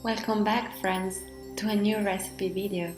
Welcome back, friends, to a new recipe video.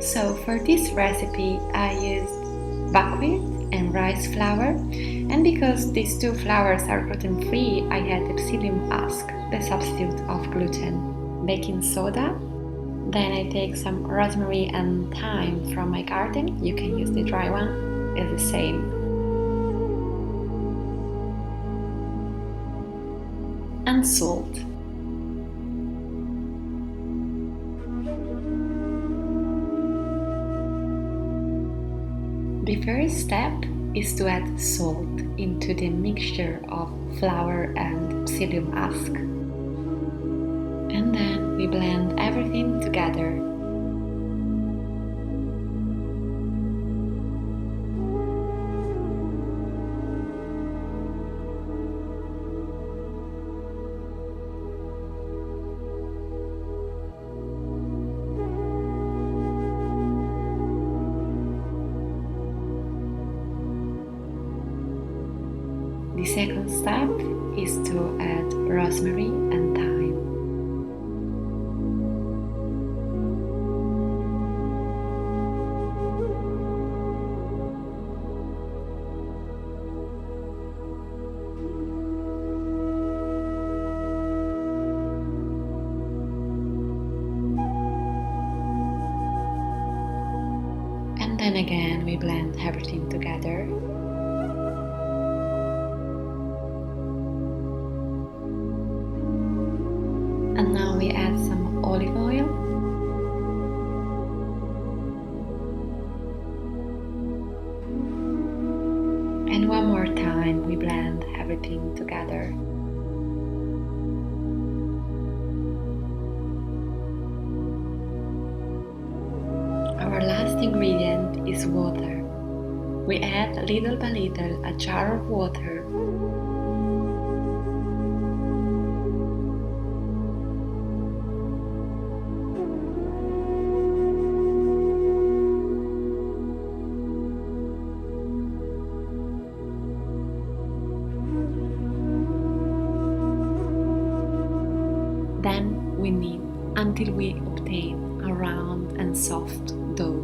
So for this recipe I used buckwheat and rice flour, and because these two flours are gluten-free I had the psyllium husk, the substitute of gluten, baking soda. Then I take some rosemary and thyme from my garden, you can use the dry one, it's the same. And salt. The first step is to add salt into the mixture of flour and psyllium husk. And then we blend everything together. The second step is to add rosemary and thyme. And then again we blend everything together. And now we add some olive oil. And one more time we blend everything together. Our last ingredient is water. We add little by little a jar of water. Then we knead until we obtain a round and soft dough.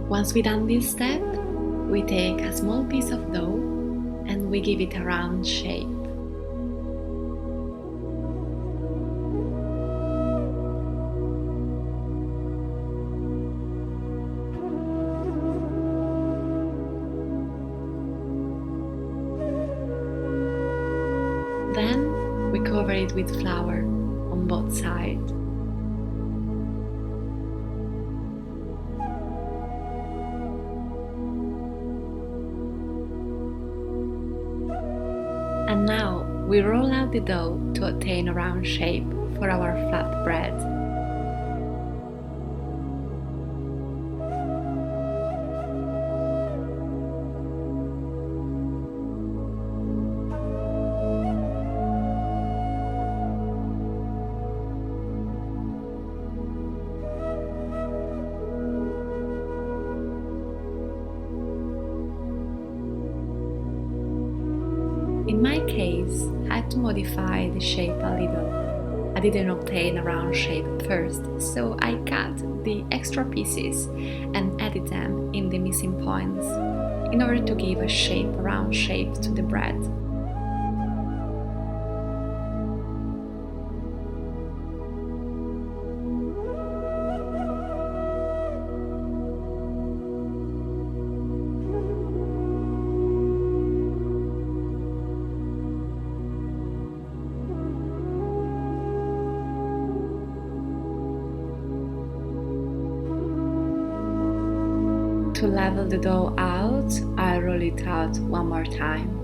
Once we've done this step, we take a small piece of dough and we give it a round shape. Then we cover it with flour on both sides. And now we roll out the dough to attain a round shape for our flatbread. In my case, I had to modify the shape a little. I didn't obtain a round shape at first, so I cut the extra pieces and added them in the missing points in order to give a round shape to the bread. To level the dough out, I'll roll it out one more time.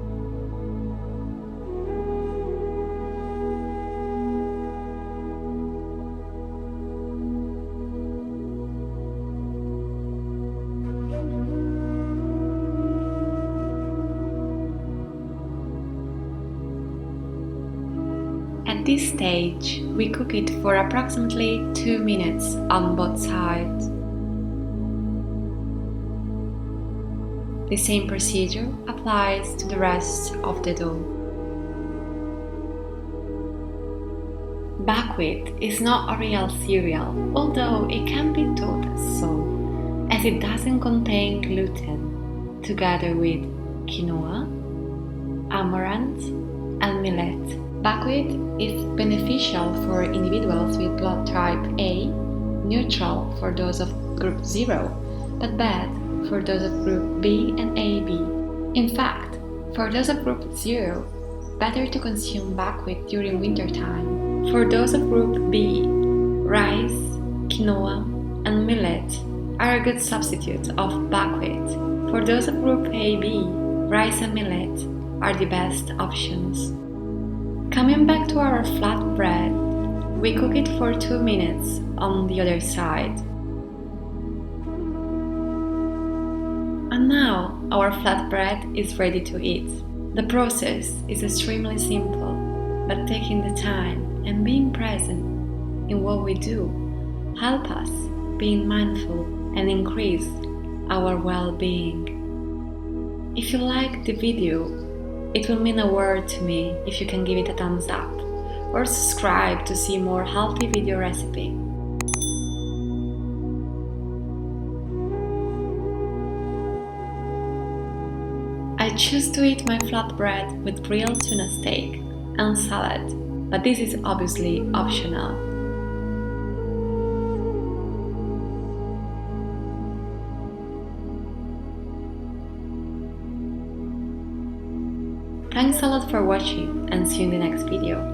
At this stage, we cook it for approximately 2 minutes on both sides. The same procedure applies to the rest of the dough. Buckwheat is not a real cereal, although it can be thought so, as it doesn't contain gluten, together with quinoa, amaranth, and millet. Buckwheat is beneficial for individuals with blood type A, neutral for those of group 0, but bad for those of group B and AB. In fact, for those of group 0, better to consume buckwheat during winter time. For those of group B, rice, quinoa, and millet are a good substitute of buckwheat. For those of group AB, rice and millet are the best options. Coming back to our flatbread, we cook it for 2 minutes on the other side. And now our flatbread is ready to eat. The process is extremely simple, but taking the time and being present in what we do help us being mindful and increase our well-being. If you like the video, it will mean a world to me if you can give it a thumbs up or subscribe to see more healthy video recipe. I choose to eat my flatbread with grilled tuna steak and salad, but this is obviously optional. Thanks a lot for watching and see you in the next video.